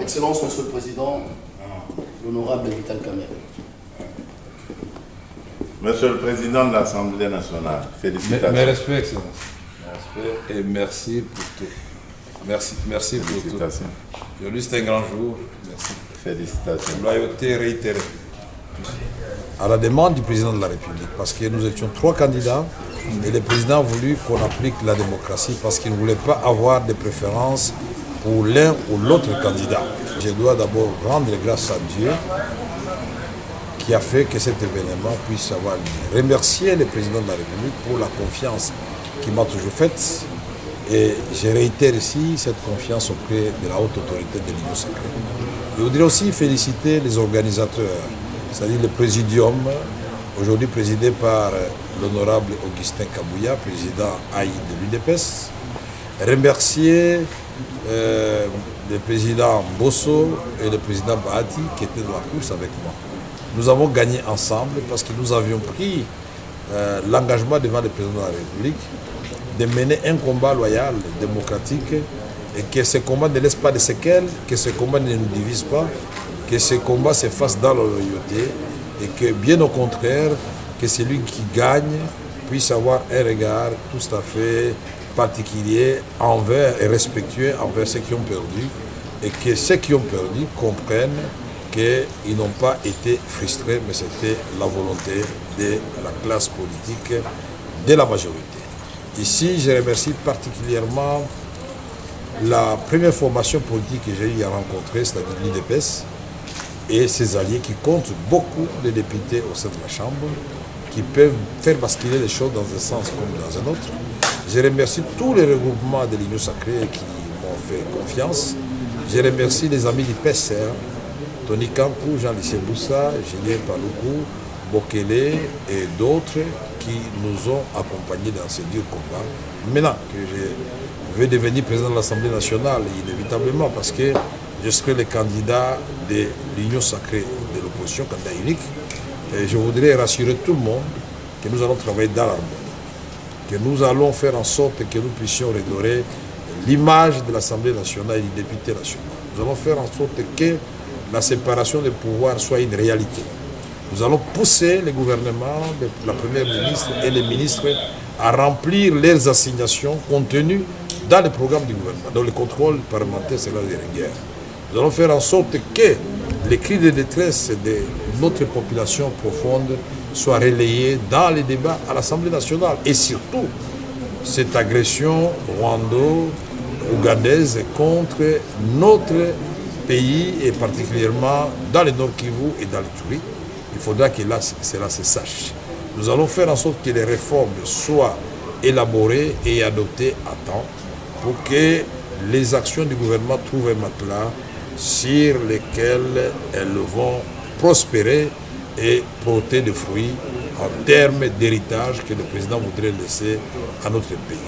Excellence, Monsieur le Président, l'honorable Vital Kamerhe. Monsieur le Président de l'Assemblée nationale, félicitations. Mes respects, Excellence. Mes respects et merci pour tout. Merci pour tout. Aujourd'hui, c'est un grand jour. Merci. Félicitations. Loyauté réitérée. À la demande du président de la République, parce que nous étions 3 candidats et le président a voulu qu'on applique la démocratie parce qu'il ne voulait pas avoir de préférence pour l'un ou l'autre candidat. Je dois d'abord rendre grâce à Dieu qui a fait que cet événement puisse avoir lieu. Remercier le président de la République pour la confiance qu'il m'a toujours faite et je réitère ici cette confiance auprès de la haute autorité de l'Union sacrée. Je voudrais aussi féliciter les organisateurs, c'est-à-dire le présidium, aujourd'hui présidé par l'honorable Augustin Kabouya, président AI de l'UDPS. Remercier le président Bosso et le président Bahati qui étaient dans la course avec moi. Nous avons gagné ensemble parce que nous avions pris l'engagement devant le président de la République de mener un combat loyal, démocratique, et que ce combat ne laisse pas de séquelles, que ce combat ne nous divise pas, que ce combat se fasse dans la loyauté, et que bien au contraire, que celui qui gagne puisse avoir un regard tout à fait particulier envers et respectueux envers ceux qui ont perdu, et que ceux qui ont perdu comprennent qu'ils n'ont pas été frustrés, mais c'était la volonté de la classe politique, de la majorité. Ici, je remercie particulièrement la première formation politique que j'ai eu à rencontrer, c'est-à-dire l'UDPS, et ses alliés qui comptent beaucoup de députés au sein de la Chambre, qui peuvent faire basculer les choses dans un sens comme dans un autre. Je remercie tous les regroupements de l'Union sacrée qui m'ont fait confiance. Je remercie les amis du PSR, Tony Kankou, Jean-Lycée Boussa, Julien Paloukou, Bokele et d'autres qui nous ont accompagnés dans ce dur combat. Maintenant que je vais devenir président de l'Assemblée nationale, inévitablement, parce que je serai le candidat de l'Union sacrée de l'opposition, candidat unique, et je voudrais rassurer tout le monde que nous allons travailler dans l'harmonie, que nous allons faire en sorte que nous puissions redorer l'image de l'Assemblée nationale et du député national. Nous allons faire en sorte que la séparation des pouvoirs soit une réalité. Nous allons pousser le gouvernement, la première ministre et les ministres à remplir leurs assignations contenues dans le programme du gouvernement. Donc le contrôle parlementaire sera de rigueur. Nous allons faire en sorte que les cris de détresse de notre population profonde soient relayés dans les débats à l'Assemblée nationale. Et surtout, cette agression rwando-ougandaise contre notre pays et particulièrement dans le Nord Kivu et dans l'Ituri, il faudra que là, cela se sache. Nous allons faire en sorte que les réformes soient élaborées et adoptées à temps pour que les actions du gouvernement trouvent un matelas sur lesquels elles vont prospérer et porter des fruits en termes d'héritage que le président voudrait laisser à notre pays.